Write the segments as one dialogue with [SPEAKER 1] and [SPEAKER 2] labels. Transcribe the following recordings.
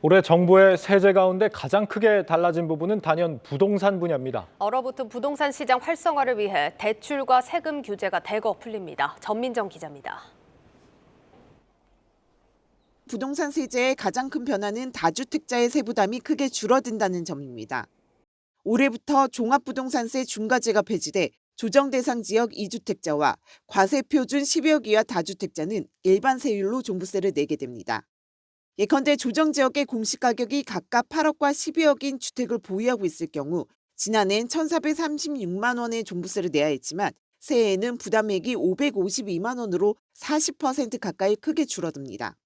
[SPEAKER 1] 올해 정부의 세제 가운데 가장 크게 달라진 부분은 단연 부동산 분야입니다.
[SPEAKER 2] 얼어붙은 부동산 시장 활성화를 위해 대출과 세금 규제가 대거 풀립니다. 전민정 기자입니다.
[SPEAKER 3] 부동산 세제의 가장 큰 변화는 다주택자의 세부담이 크게 줄어든다는 점입니다. 올해부터 종합부동산세 중과제가 폐지돼 조정 대상 지역 2주택자와 과세 표준 10억 이하 다주택자는 일반 세율로 종부세를 내게 됩니다. 예컨대 조정 지역의 공시가격이 각각 8억과 12억인 주택을 보유하고 있을 경우 지난해엔 1,436만 원의 종부세를 내야 했지만 새해에는 부담액이 552만 원으로 40% 가까이 크게 줄어듭니다.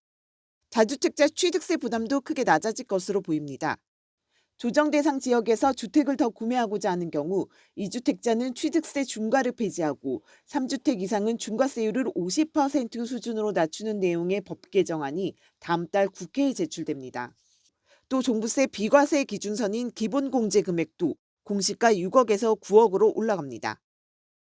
[SPEAKER 3] 다주택자 취득세 부담도 크게 낮아질 것으로 보입니다. 조정 대상 지역에서 주택을 더 구매하고자 하는 경우 2주택자는 취득세 중과를 폐지하고 3주택 이상은 중과세율을 50% 수준으로 낮추는 내용의 법 개정안이 다음 달 국회에 제출됩니다. 또 종부세 비과세 기준선인 기본공제 금액도 공시가 6억에서 9억으로 올라갑니다.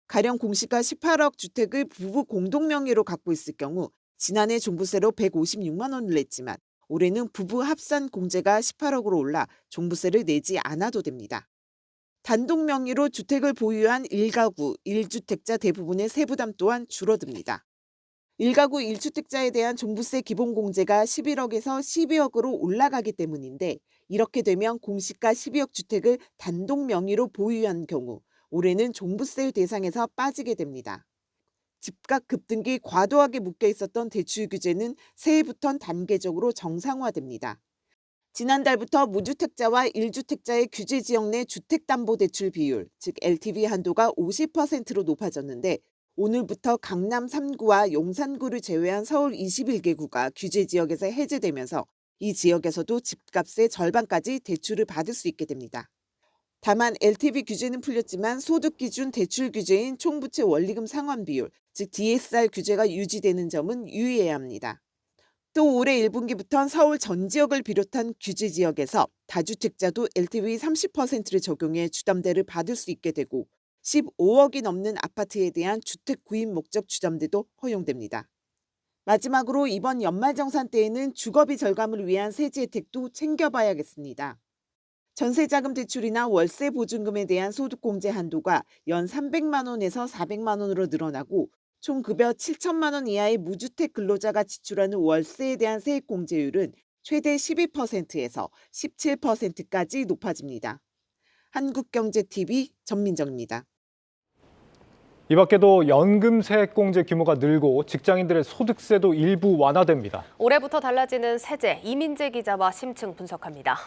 [SPEAKER 3] 가령 공시가 18억 주택을 부부 공동명의로 갖고 있을 경우 지난해 종부세로 156만 원을 냈지만 올해는 부부 합산 공제가 18억으로 올라 종부세를 내지 않아도 됩니다. 단독 명의로 주택을 보유한 1가구 1주택자 대부분의 세부담 또한 줄어듭니다. 1가구 1주택자에 대한 종부세 기본공제가 11억에서 12억으로 올라가기 때문인데 이렇게 되면 공시가 12억 주택을 단독 명의로 보유한 경우 올해는 종부세 대상에서 빠지게 됩니다. 집값 급등기 과도하게 묶여 있었던 대출 규제는 새해부턴 단계적으로 정상화됩니다. 지난달부터 무주택자와 1주택자의 규제 지역 내 주택담보대출 비율, 즉 LTV 한도가 50%로 높아졌는데 오늘부터 강남 3구와 용산구를 제외한 서울 21개구가 규제 지역에서 해제되면서 이 지역에서도 집값의 절반까지 대출을 받을 수 있게 됩니다. 다만 LTV 규제는 풀렸지만 소득 기준 대출 규제인 총부채 원리금 상환 비율, 즉 DSR 규제가 유지되는 점은 유의해야 합니다. 또 올해 1분기부터는 서울 전 지역을 비롯한 규제 지역에서 다주택자도 LTV 30%를 적용해 주담대를 받을 수 있게 되고 15억이 넘는 아파트에 대한 주택 구입 목적 주담대도 허용됩니다. 마지막으로 이번 연말정산 때에는 주거비 절감을 위한 세제 혜택도 챙겨봐야겠습니다. 전세자금 대출이나 월세 보증금에 대한 소득공제 한도가 연 300만 원에서 400만 원으로 늘어나고 총 급여 7천만 원 이하의 무주택 근로자가 지출하는 월세에 대한 세액공제율은 최대 12%에서 17%까지 높아집니다. 한국경제TV 전민정입니다.
[SPEAKER 1] 이 밖에도 연금 세액공제 규모가 늘고 직장인들의 소득세도 일부 완화됩니다.
[SPEAKER 2] 올해부터 달라지는 세제, 이민재 기자와 심층 분석합니다.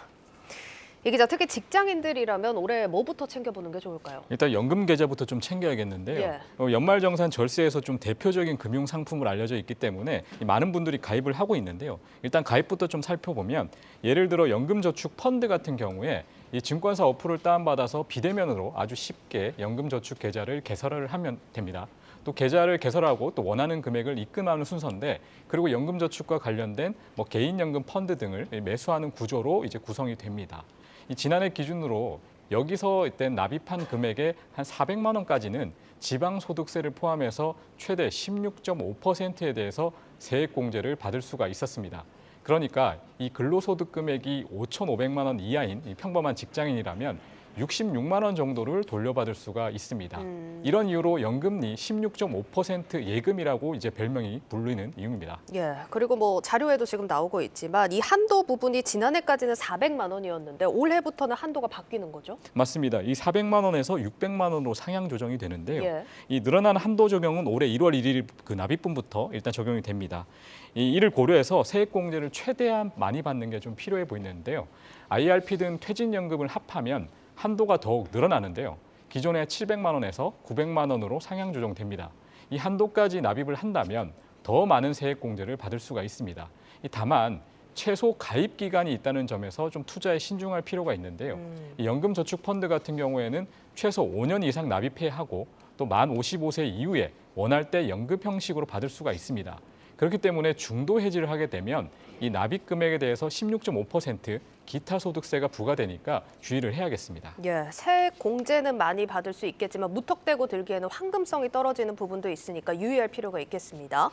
[SPEAKER 2] 이 기자, 특히 직장인들이라면 올해 뭐부터 챙겨보는 게 좋을까요?
[SPEAKER 4] 일단 연금 계좌부터 좀 챙겨야겠는데요.
[SPEAKER 2] 예.
[SPEAKER 4] 연말정산 절세에서 좀 대표적인 금융상품으로 알려져 있기 때문에 많은 분들이 가입을 하고 있는데요. 일단 가입부터 좀 살펴보면 예를 들어 연금저축 펀드 같은 경우에 이 증권사 어플을 다운받아서 비대면으로 아주 쉽게 연금저축 계좌를 개설을 하면 됩니다. 또 계좌를 개설하고 또 원하는 금액을 입금하는 순서인데 그리고 연금저축과 관련된 개인연금 펀드 등을 매수하는 구조로 이제 구성이 됩니다. 이 지난해 기준으로 여기서 일단 납입한 금액의 한 400만 원까지는 지방소득세를 포함해서 최대 16.5%에 대해서 세액공제를 받을 수가 있었습니다. 그러니까 이 근로소득 금액이 5,500만 원 이하인 이 평범한 직장인이라면 66만 원 정도를 돌려받을 수가 있습니다. 이런 이유로 연금리 16.5% 예금이라고 이제 별명이 불리는 이유입니다.
[SPEAKER 2] 예, 그리고 자료에도 지금 나오고 있지만 이 한도 부분이 지난해까지는 400만 원이었는데 올해부터는 한도가 바뀌는 거죠?
[SPEAKER 4] 맞습니다. 이 400만 원에서 600만 원으로 상향 조정이 되는데요.
[SPEAKER 2] 예.
[SPEAKER 4] 이 늘어난 한도 적용은 올해 1월 1일 그 납입분부터 일단 적용이 됩니다. 이를 고려해서 세액공제를 최대한 많이 받는 게 좀 필요해 보이는데요. IRP 등 퇴직연금을 합하면 한도가 더욱 늘어나는데요. 기존의 700만 원에서 900만 원으로 상향 조정됩니다. 이 한도까지 납입을 한다면 더 많은 세액공제를 받을 수가 있습니다. 다만 최소 가입 기간이 있다는 점에서 좀 투자에 신중할 필요가 있는데요. 이 연금저축펀드 같은 경우에는 최소 5년 이상 납입해야 하고 또 만 55세 이후에 원할 때 연금 형식으로 받을 수가 있습니다. 그렇기 때문에 중도 해지를 하게 되면 이 납입 금액에 대해서 16.5% 기타 소득세가 부과되니까 주의를 해야겠습니다.
[SPEAKER 2] 예, 세액 공제는 많이 받을 수 있겠지만 무턱대고 들기에는 황금성이 떨어지는 부분도 있으니까 유의할 필요가 있겠습니다.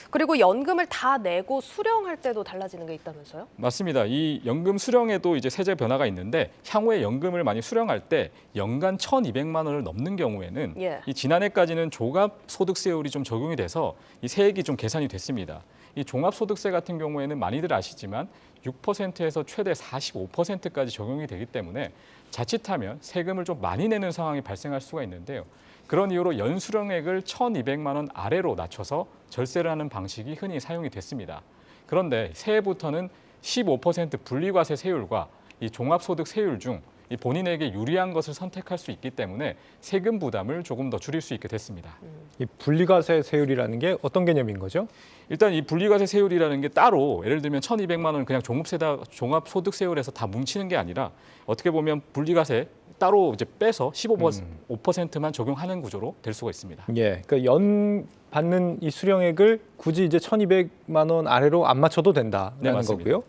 [SPEAKER 2] 그리고 연금을 다 내고 수령할 때도 달라지는 게 있다면서요?
[SPEAKER 4] 맞습니다. 이 연금 수령에도 이제 세제 변화가 있는데 향후에 연금을 많이 수령할 때 연간 1,200만 원을 넘는 경우에는
[SPEAKER 2] 예.
[SPEAKER 4] 이 지난해까지는 종합소득세율이 좀 적용이 돼서 이 세액이 좀 계산이 됐습니다. 이 종합소득세 같은 경우에는 많이들 아시지만 6%에서 최대 45%까지 적용이 되기 때문에 자칫하면 세금을 좀 많이 내는 상황이 발생할 수가 있는데요. 그런 이유로 연수령액을 1,200만 원 아래로 낮춰서 절세를 하는 방식이 흔히 사용이 됐습니다. 그런데 새해부터는 15% 분리과세 세율과 이 종합소득세율 중 이 본인에게 유리한 것을 선택할 수 있기 때문에 세금 부담을 조금 더 줄일 수 있게 됐습니다.
[SPEAKER 1] 이 분리과세 세율이라는 게 어떤 개념인 거죠?
[SPEAKER 4] 일단 이 분리과세 세율이라는 게 따로 예를 들면 1,200만 원 그냥 종합소득세율에서 다 뭉치는 게 아니라 어떻게 보면 분리과세 따로 이제 빼서 15%만 적용하는 구조로 될 수가 있습니다.
[SPEAKER 1] 예, 그러니까 연 받는 이 수령액을 굳이 이제 1,200만 원 아래로 안 맞춰도 된다라는
[SPEAKER 4] 네, 맞습니다.
[SPEAKER 1] 거고요.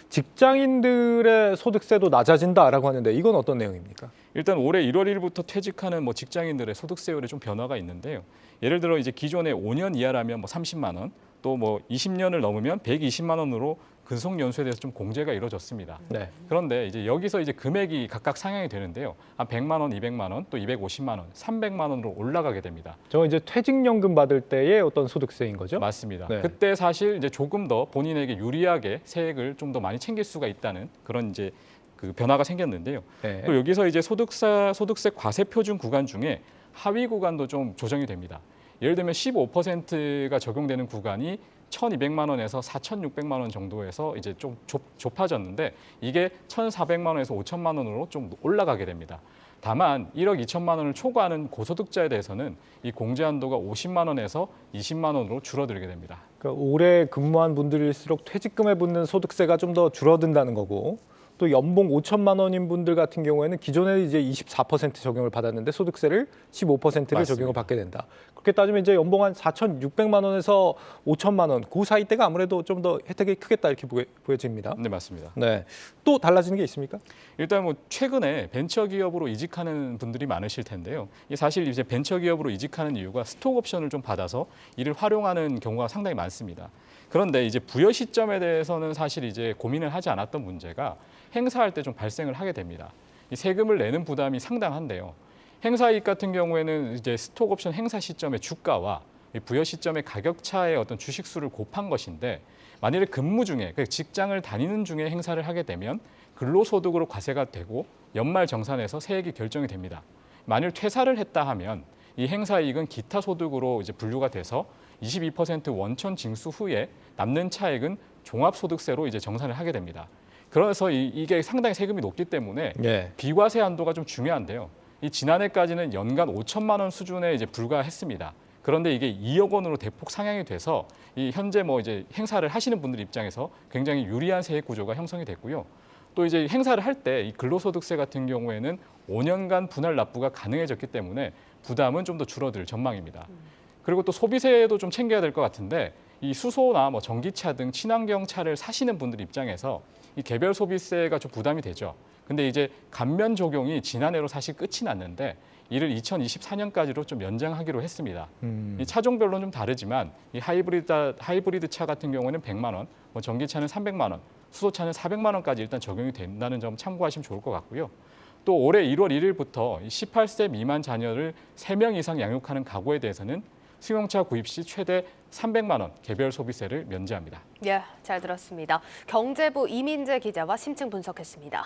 [SPEAKER 1] 직장인들의 소득세도 낮아진다라고 하는데 이건 어떤 내용입니까?
[SPEAKER 4] 일단 올해 1월 1일부터 퇴직하는 직장인들의 소득세율에 좀 변화가 있는데요. 예를 들어 이제 기존에 5년 이하라면 30만 원, 또 20년을 넘으면 120만 원으로 근속 연수에 대해서 좀 공제가 이루어졌습니다.
[SPEAKER 1] 네.
[SPEAKER 4] 그런데 이제 여기서 이제 금액이 각각 상향이 되는데요. 한 100만 원, 200만 원, 또 250만 원, 300만 원으로 올라가게 됩니다.
[SPEAKER 1] 저 이제 퇴직연금 받을 때의 어떤 소득세인 거죠?
[SPEAKER 4] 맞습니다.
[SPEAKER 1] 네.
[SPEAKER 4] 그때 사실 이제 조금 더 본인에게 유리하게 세액을 좀 더 많이 챙길 수가 있다는 그런 이제 그 변화가 생겼는데요.
[SPEAKER 1] 네.
[SPEAKER 4] 또 여기서 이제 소득세 과세 표준 구간 중에 하위 구간도 좀 조정이 됩니다. 예를 들면 15%가 적용되는 구간이 1,200만 원에서 4,600만 원 정도에서 이제 좀 좁아졌는데 이게 1,400만 원에서 5,000만 원으로 좀 올라가게 됩니다. 다만 1억 2천만 원을 초과하는 고소득자에 대해서는 이 공제 한도가 50만 원에서 20만 원으로 줄어들게 됩니다.
[SPEAKER 1] 그러니까 오래 근무한 분들일수록 퇴직금에 붙는 소득세가 좀 더 줄어든다는 거고, 또 연봉 5천만 원인 분들 같은 경우에는 기존에 이제 24% 적용을 받았는데 소득세를 15%를
[SPEAKER 4] 맞습니다.
[SPEAKER 1] 적용을 받게 된다. 그렇게 따지면 이제 연봉 한 4,600만 원에서 5천만 원, 그 사이 때가 아무래도 좀 더 혜택이 크겠다 이렇게 보여집니다.
[SPEAKER 4] 네, 맞습니다.
[SPEAKER 1] 네, 또 달라지는 게 있습니까?
[SPEAKER 4] 일단 최근에 벤처 기업으로 이직하는 분들이 많으실 텐데요. 사실 이제 벤처 기업으로 이직하는 이유가 스톡 옵션을 좀 받아서 이를 활용하는 경우가 상당히 많습니다. 그런데 이제 부여 시점에 대해서는 사실 이제 고민을 하지 않았던 문제가 행사할 때 좀 발생을 하게 됩니다. 이 세금을 내는 부담이 상당한데요. 행사이익 같은 경우에는 이제 스톡 옵션 행사 시점의 주가와 이 부여 시점의 가격 차의 어떤 주식 수를 곱한 것인데 만일에 근무 중에 직장을 다니는 중에 행사를 하게 되면 근로소득으로 과세가 되고 연말 정산에서 세액이 결정이 됩니다. 만일 퇴사를 했다 하면 이 행사이익은 기타 소득으로 이제 분류가 돼서 22% 원천 징수 후에 남는 차액은 종합소득세로 이제 정산을 하게 됩니다. 그래서 이게 상당히 세금이 높기 때문에
[SPEAKER 1] 예.
[SPEAKER 4] 비과세 한도가 좀 중요한데요. 이 지난해까지는 연간 5천만 원 수준에 이제 불과했습니다. 그런데 이게 2억 원으로 대폭 상향이 돼서 이 현재 이제 행사를 하시는 분들 입장에서 굉장히 유리한 세액 구조가 형성이 됐고요. 또 이제 행사를 할 때 이 근로소득세 같은 경우에는 5년간 분할 납부가 가능해졌기 때문에 부담은 좀 더 줄어들 전망입니다. 그리고 또 소비세도 좀 챙겨야 될 것 같은데 이 수소나 전기차 등 친환경 차를 사시는 분들 입장에서 이 개별 소비세가 좀 부담이 되죠. 근데 이제 감면 적용이 지난해로 사실 끝이 났는데 이를 2024년까지로 좀 연장하기로 했습니다. 이 차종별로는 좀 다르지만 이 하이브리드 차 같은 경우에는 100만 원, 전기차는 300만 원, 수소차는 400만 원까지 일단 적용이 된다는 점 참고하시면 좋을 것 같고요. 또 올해 1월 1일부터 18세 미만 자녀를 3명 이상 양육하는 가구에 대해서는 승용차 구입 시 최대 300만 원 개별 소비세를 면제합니다.
[SPEAKER 2] 예, 잘 들었습니다. 경제부 이민재 기자와 심층 분석했습니다.